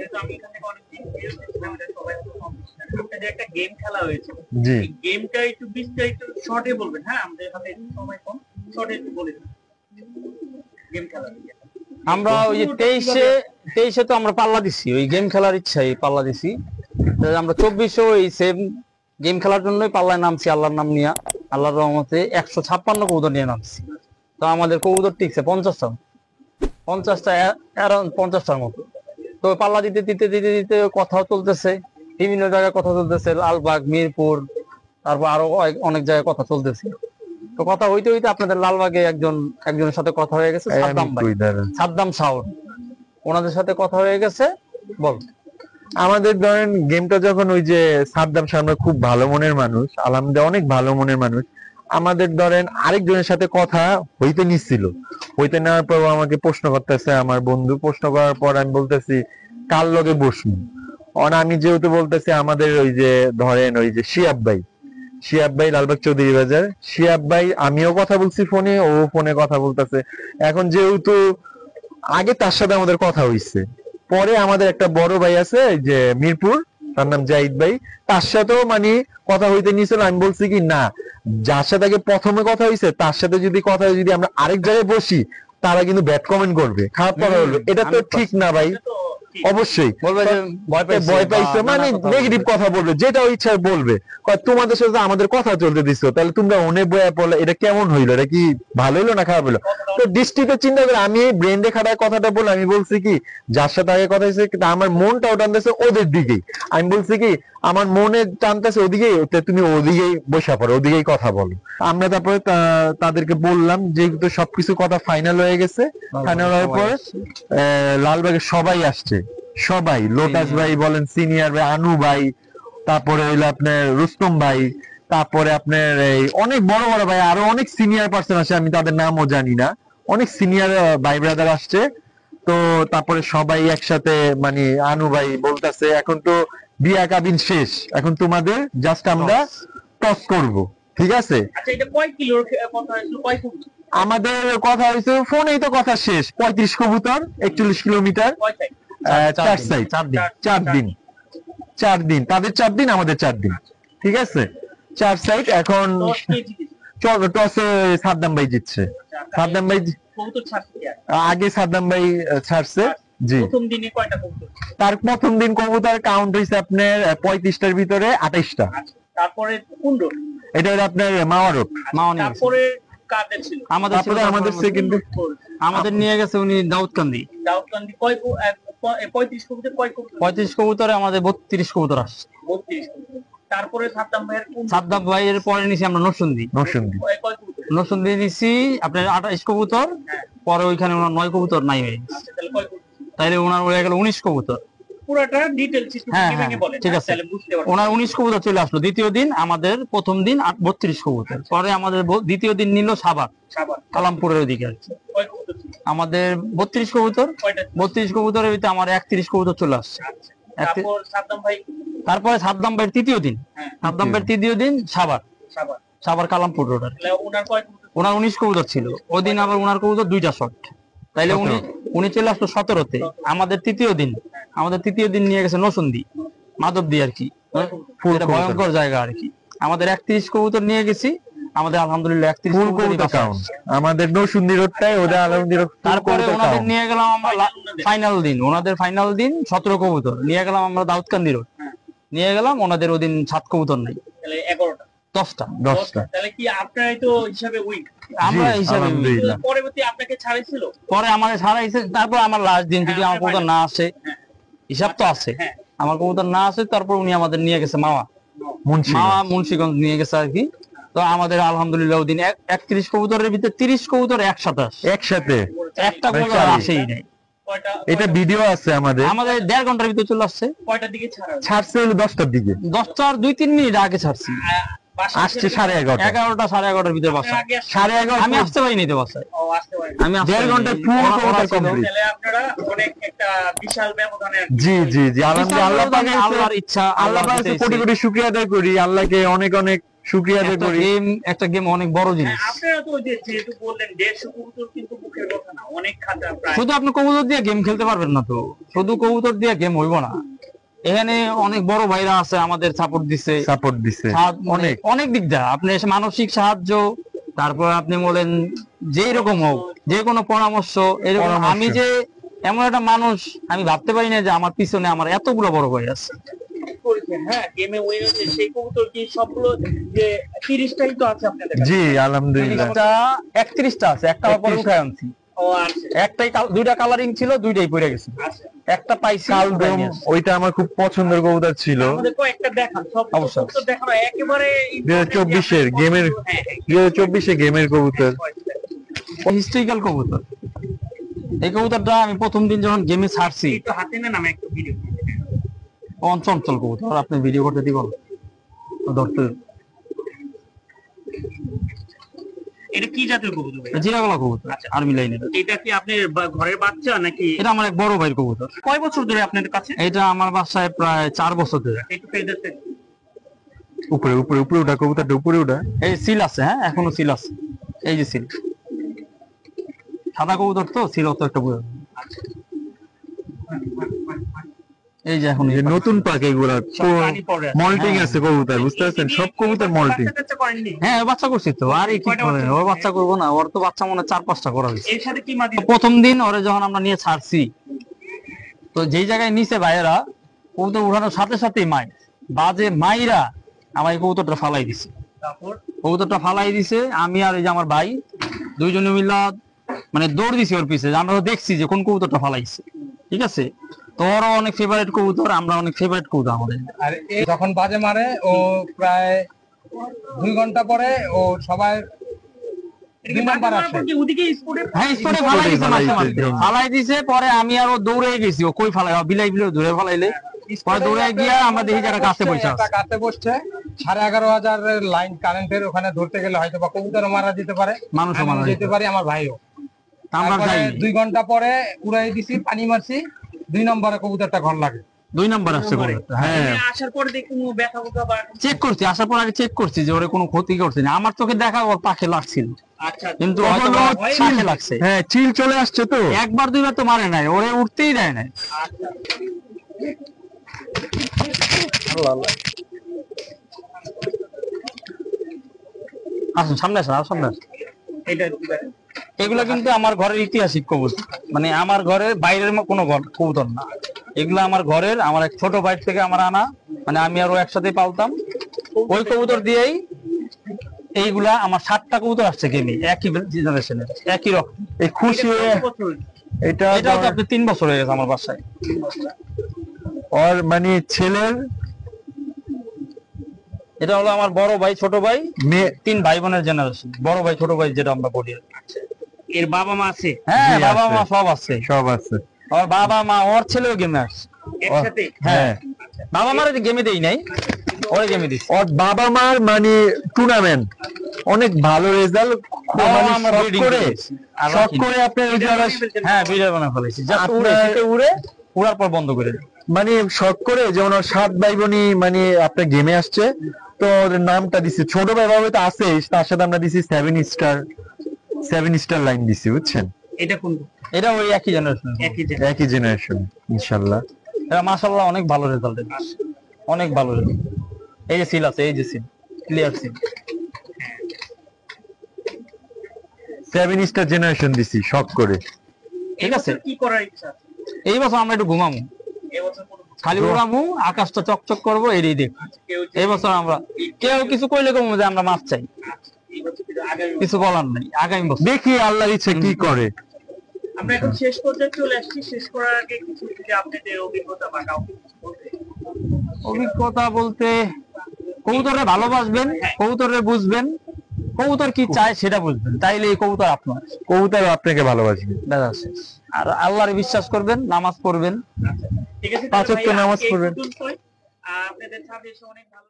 যেহেতু আমি এখান থেকে অনেকদিন ভিডিও দেখছিলাম, এটা সবাই খুব কম্পিটিশন। আপনাদের একটা গেম খেলা হয়েছে, জি এই গেমটা একটু বিস্তারিত শর্টে বলবেন। হ্যাঁ, আমাদের হাতে সময় কম, শর্টে একটু বলে দিন গেম খেলা। আমরা ওই যে 23-এ তো আমরা পাল্লা দিছি, ওই গেম খেলার ইচ্ছাই পাল্লা দিছি। আমরা 24-এ ওই সেম গেম খেলার জন্যই পাল্লায় নামছি, আল্লাহর নাম নিয়ে। আল্লাহর রহমতে 156 কবুতর নিয়ে নামছি। তো আমাদের কবুতর টিকছে 50টা অ্যারাউন্ড 50টার মতো। তো পাল্লা দিতে দিতে দিতে দিতে কথাও চলতেছে, বিভিন্ন জায়গায় কথা চলতেছে, লালবাগ, মিরপুর, তারপর আরো অনেক জায়গায় কথা চলতেছে। তো কথা হইতে হইতে আপনাদের লালবাগে একজনের সাথে কথা হয়ে গেছে, সাদ্দাম শাওন, ওনাদের সাথে কথা হয়ে গেছে। বল, আমাদের ধরেন গেমটা যখন ওই যে সাদ্দাম সামনে খুব ভালো মনের মানুষ, আলহামদুলিল্লাহ অনেক ভালো মনের মানুষ, আমাদের ধরেন আরেকজনের সাথে কথা হইতে নিচ্ছিল। হইতে নেওয়ার পর আমাকে প্রশ্ন করতেছে, আমার বন্ধু প্রশ্ন করার পর আমি বলতেছি কার লগে বসবো। আমি যেহেতু বলতেছি আমাদের ওই যে ধরেন ওই যে শিয়াব ভাই লালবাগ চৌধুরী বাজার, শিয়াব ভাই, আমিও কথা বলছি ফোনে, ও ফোনে কথা বলতেছে। এখন যেহেতু আগে তার সাথে আমাদের কথা হইছে, পরে আমাদের একটা বড় ভাই আছে যে মিরপুর, তার নাম জাহিদ ভাই, তার সাথেও মানে কথা হইতে নিয়েছিল। আমি বলছি কি না, যার সাথে আগে প্রথমে কথা হইছে তার সাথে যদি কথা হয়, যদি আমরা আরেক জায়গায় বসি তারা কিন্তু ব্যাড কমেন্ট করবে, খারাপ কথা বলবে, এটা তো ঠিক না ভাই। অবশ্যই বলবে যে ভয় পাইছো, মানে নেগেটিভ কথা বলবে, যেটা ইচ্ছা বলবে। তোমাদের সাথে আমাদের কথা চলতে দিছো, তাহলে তোমরা অনেক বয়া পড়লে, এটা কেমন হইলো, এটা কি ভালো হইলো না খারাপ হইলো? তো দৃষ্টিতে চিন্তা করে আমি ব্রেন্ডে খাটায় কথাটা বলে আমি বলছি কি, যার সাথে আগে কথা হয়েছে আমার মনটাও টানতেছে ওদের দিকেই। আমি বলছি কি আমার মনে টানতেছে ওদিকেই, তুমি ওদিকেই বসা পড়ো, ওদিকেই কথা বলো। আমরা তারপরে তাদেরকে বললাম যেহেতু সবকিছু কথা ফাইনাল হয়ে গেছে। ফাইনাল হওয়ার পর লালবাগের সবাই আসছে, সবাই, লোটাস ভাই বলেন, সিনিয়র ভাই, আনু ভাই, তারপরে হইলো আপনার রুস্তম ভাই, তারপরে আপনার এই অনেক বড় বড় ভাই, আরো অনেক সিনিয়র পার্সন আসে, আমি তাদের নামও জানি না, অনেক সিনিয়র ভাই ব্রাদার আসছে। তো তারপরে সবাই একসাথে মানে আনু ভাই বলতেছে এখন তো বিয়া কাবিন শেষ, এখন তোমাদের জাস্ট আমরা টস করব, ঠিক আছে? আচ্ছা, এটা কয় কিলোর কথা হয়েছিল, কয় ফুট? আমাদের কথা হয়েছে ফোনেই তো কথা শেষ, 35 কবুতর, 41 কিলোমিটার, 4 সাইড, 4 দিন, তাদের 4 দিন, আমাদের 4 দিন, ঠিক আছে, 4 সাইড। এখন টসে সাদ্দাম ভাই জিতছে। সাদ্দাম ভাই আগে সাদ্দাম ভাই ছাড়ছে। জি, প্রথম দিনে কয়টা কবুতর? তার প্রথম দিন কবুতর কাউন্ট হয়েছে আপনার 35টার ভিতরে 28টা। তারপরে কোন রোড? এটা হলো আপনার মাওয়া রোড। তারপরে কাদের ছিল? আমাদের সেকেন্ড, আমাদের নিয়ে গেছে উনি দাউদকান্দি। কয় 35 কবুতর, কয় কবুতর? 35 কবুতরে আমাদের 32 কবুতর আসছে। 32 কবুতর। তারপরে সাদ্দাম ভাইয়ের পরে নিছি আমরা নরসিংদী নিছি আপনার 28 কবুতর। পরে ওইখানে ওনার 9 কবুতর নাই হয়ে গেছে, তাইলে ওনার হয়ে গেল 19 কবুতর। পুরোটা ডিটেইলস একটু ভেঙে বলেন, ঠিক আছে? ওনার 19 কবুতর চলে আসলো দ্বিতীয় দিন, আমাদের প্রথম দিন 32 কবুতর। পরে আমাদের দ্বিতীয় দিন নিল সাভার, কালামপুরের ওইদিকে আর কি। আমাদের 32 কবুতর, 32 কবুতরের ভিতরে আমার 31 কবুতর চলে আসছে। তারপরে সাদ্দাম ভাইয়ের তৃতীয় দিন সাভার কালামপুর রোড। ওনার 19 কবুতর ছিল ওই দিন, আবার ওনার কবুতর 2টা শট, তাইলে উনি চলে আসলো 17তে। আমাদের তৃতীয় দিন নিয়ে গেছে নরসিংদী, মাধবদী আর কি, ভয়ঙ্কর জায়গা আর কি। আমাদের 31 কবুতর নিয়ে গেছি, আমাদের আলহামদুলিল্লাহ 31 কবুতর কাউন্ট আমাদের নরসিংদী রোডটাই, ওদের আলহামদুলিল্লাহ। তারপরে ওনাদের নিয়ে গেলাম আমরা ফাইনাল দিন, ওনাদের ফাইনাল দিন 17 কবুতর নিয়ে গেলাম আমরা দাউদকান্দি রোড নিয়ে গেলাম। ওনাদের ওই দিন 7 কবুতর নাই, তাহলে 10টা। তাহলে কি আপনারাই তো হিসাবে উইন? আমরা হিসাবে পরবর্তী আপনাকে ছাড়াইছিল, পরে আমাকে ছাড়াইছে। তারপর আমার লাস্ট দিন যদি আমার কবুতর না আসে, হিসাব তো আছে, আমার কবুতর না আসে, তারপর উনি আমাদের নিয়ে গেছে মাওয়া মুন্সিগঞ্জ নিয়ে গেছে আর কি। তো আমাদের আলহামদুলিল্লাহ ওই দিন 31 কবুতরের ভিতরে 30 কবুতর একসাথে একটা কবুতর আসেই নাই। এটা ভিডিও আছে আমাদের 1.5 ঘন্টার ভিতরে চলে আসছে। কয়টার দিকে ছাড়ছে? 10টার দিকে, 10টার 2-3 মিনিট আগে ছাড়ছি। আসছে 11:30, 11:30 ভিতরে বাসা। 11:30 আমি আসতে পারিনি তো বাসায়, আমি 1.5 ঘন্টা পুরো কমপ্লিট। তাহলে আপনারা অনেক একটা বিশাল ব্যবধানে। জি আলহামদুলিল্লাহ, আল্লাহর ইচ্ছা, আল্লাহ পাকের কোটি কোটি শুকরিয়া আদায় করি, আল্লাহকে অনেক অনেক শুকরিয়া আদায় করি। একটা গেম অনেক বড় জিনিস। আপনারা তো ওই যে যেহেতু বললেন 150 কবুতর কিন্তু মুখের কথা না, অনেক খাতা প্রায়। শুধু আপনি কবুতর দিয়ে গেম খেলতে পারবেন না তো, শুধু কবুতর দিয়ে গেম হইব না। এখানে অনেক বড় ভাইরা আছে আমাদের সাপোর্ট দিছে, অনেক অনেক দিক দিয়ে আপনি এসে মানসিক সাহায্য, তারপর আপনি বলেন যেই রকম হোক, যে কোনো পরামর্শ এরকম। আমি যে এমন একটা মানুষ, আমি ভাবতে পারি না যে আমার পিছনে আমার এতগুলো বড় ভাই আছে। করেছেন হ্যাঁ গেমে উইন হয়েছে সেই কবুতর কি সবগুলো যে 30টাই তো আছে আপনাদের কাছে? জি আলহামদুলিল্লাহ 31টা আছে, একটা পরে উঠায় আনছি। ও আচ্ছা একটাই দুইটা কালারিং ছিল, দুইটাই পড়ে গেছে, আচ্ছা। একটা পাইছি। কালদম, ওইটা আমার খুব পছন্দের কবুতর ছিল। আমাদের কয়েকটা দেখান, সব অবশ্যই। কবুতর দেখানো একেবারে 2024 গেমের, হ্যাঁ 2024 গেমের কবুতর। হিস্ট্রিক্যাল কবুতর। এই কবুতরটা আমি প্রথম দিন যখন গেমে ছাড়ছি, একটু হাতে নেন, আমি একটু ভিডিও চঞ্চল কবুতর, আপনি ভিডিও করতে দিব ধরতে। এটা কি জাতের কবুতর ভাই? জিরাগলা কবুতর, আচ্ছা। আর্মি লাইনের। এটা কি আপনার ঘরের বাচ্চা নাকি? এটা আমার এক বড় ভাইয়ের কবুতর। কয় বছর ধরে আপনাদের কাছে? এটা আমার বাসায় প্রায় 4 বছর ধরে। একটু ফেদার থেকে উপরে উপরে উপরে উঠা কবুতরটা, উপরে উঠা। এই সিল আছে, হ্যাঁ এখনো সিল আছে, এই যে সিল। সাদা কবুতর তো সিল অত একটা বুঝা যায় না। এই যে এখন যে নতুন পাক এগুলা মল্টিং আছে কবুতর, বুঝতে পারছেন? সব কবুতর মল্টিং। বাচ্চা করেননি? হ্যাঁ বাচ্চা করছি তো, আর কি কয়টা করে বাচ্চা ওর বাচ্চা করবো না? ওর তো বাচ্চা মনে হয় 4-5টা করা হয়েছে। এর সাথে কি মাদি? প্রথম দিন ওরে যখন আমরা নিয়ে ছাড়ছি, তো যেই জায়গায় নিচে ভাইয়েরা কবুতর উঠানোর সাথে সাথেই বাজে মাইরা আমার এই কবুতরটা ফালাই দিছে। তারপর কবুতরটা ফালাই দিছে, আমি আর এই যে আমার ভাই দুইজনে মিলা মানে দৌড় দিছি ওর পিছে। আমরা তো দেখছি যে কোন কবুতরটা ফালাইছে, ঠিক আছে? তো ওরও অনেক ফেভারিট কবুতর, আমরা অনেক ফেভারিট কবুতর আমাদের। আর যখন বাজে মারে ও প্রায় 2 ঘন্টা পরে ও সবাই এটা কি 2 নাম্বার বাচ্চা আসে। কি ওদিকে স্পোর্টে? হ্যাঁ স্পটে ফালাই দিছে, মাঝে মাঝে ফালাই দিছে। পরে আমি আরো দৌড়ে গেছি, ও কই ফালাই বিলাই বিলাই ধরে ফালাইলে। পরে দৌড়ে গিয়া আমরা দেখি যারা কাছে বসে একটা আছে। কাছে বসছে 11,500 এর লাইন কারেন্টের, ওখানে ধরতে গেলে হয়তো বা কবুতরও মারা যেতে পারে, মানুষও আমিও মারা যেতে যেতে পারি, আমার ভাইও। আমরা যাই 2 ঘন্টা পরে উড়াই দিছি, পানি মারছি, 2 নম্বরে কবুতরটা ঘর লাগে। 2 নাম্বার আসছে কবুতরটা। হ্যাঁ আমি আসার পরে দেখি কোনো ব্যথা কোথা বা চেক করছি, আসার পর আগে চেক করছি যে ওরে কোনো ক্ষতি করছে না। আমার চোখে দেখা ওর পাখে লাগছিল, আচ্ছা কিন্তু তখন হয়তো ও পাখে লাগছে। হ্যাঁ চিল চলে আসছে তো। একবার দুইবার তো মারে নাই, ওরে উঠতেই দেয় নাই। আচ্ছা আসুন সামনে আসুন, আর সামনে আসুন। এটা কি ভাই? এগুলা কিন্তু আমার ঘরের ঐতিহাসিক কবুতর, মানে আমার ঘরের বাইরের কোনো কবুতর না। এগুলা আমার ঘরের, আমার এক ছোট ভাই থেকে আমার আনা, মানে আমি আর ও একসাথে পালতাম। ওই কবুতর দিয়েই এইগুলা আমার 7টা কবুতর আসছে গেমে, একই জেনারেশনের, একই রকম। এই খুশি এটা হয়ে কত বছর? এটা এটাও তো আপনি 3 বছর হয়ে গেছে আমার বাসায়। ওর মানে ছেলের এটা হলো আমার বড় ভাই ছোট ভাই, মেয়ে। 3 ভাই বোনের জেনারেশন। বড় ভাই ছোট ভাই যেটা আমরা বলি। এর বাবা মা আছে হ্যাঁ জি, বাবা আছে। মা সব আছে, সব আছে। ওর বাবা মা, ওর ছেলেও গেমে আসছে। একসাথে? হ্যাঁ বাবা মার গেমে দেই নাই, ওরে গেমে দিছি। ওর বাবা মার মানে টুর্নামেন্ট অনেক ভালো রেজাল্ট, বাবা মা মানে আমরা শখ breeding করে করেছি। আর শখ রাখিনি। করে আপনার ওই যে আবার হ্যাঁ ভিডিও বানা ফেলেছি, যা উড়ে আপনার- শীতে উড়ে, উড়ার পর বন্ধ করে দিই। মানে শখ করে, যেমন ওর 7 ভাই বোনই মানে আপনার গেমে আসছে, তো ওর নামটা দিছি ছোট ভাই বাবা তো আছে, তার সাথে আমরা দিছি 7 স্টার লাইন দিছি, বুঝছেন? এটা কোন? এটা ওই একই জেনারেশন, একই জায়গা। একই জেনারেশন ইনশাআল্লাহ। এটা মাশাআল্লাহ অনেক ভালো রেজাল্ট, অনেক ভালো রেজাল্ট। এই যে সিল আছে, এই যে seal, clear seal. 7 star generation দিছি শখ করে। ঠিক আছে, কি করার ইচ্ছা আছে? এই বছর আমরা একটু ঘুমামু, এবছর কোনো খালি উড়ামু, আকাশটা চকচক করবো, এরই দেখ। কেউ এই বছর আমরা কেউ কিছু কইলে কমু যে আমরা মাছ চাই, এবছর কিন্তু আগামী কিছু বলার নাই, আগামী বছর। দেখি আল্লাহর ইচ্ছে কি করে। আমরা এখন শেষ পর্যায়ে চলে আসছি। শেষ করার আগে কিছু যদি আপনাদের অভিজ্ঞতা বা কাউকে কিছু বলতে। অভিজ্ঞতা বলতে, কবুতরে ভালোবাসবেন, কবুতরে বুঝবেন, কবুতর কি চায় সেটা বুঝবেন, তাইলে এই কবুতর আপনার। কবুতর আপনাকে ভালোবাসবে। ব্যাস শেষ। আর আল্লাহরে বিশ্বাস করবেন, নামাজ পড়বেন। ঠিক আছে, 5 ওয়াক্ত তাহলে ভাই নামাজ আজকে এই পড়বেন। পর্যন্তই। আপনাদের সাথে এসে অনেক ভালো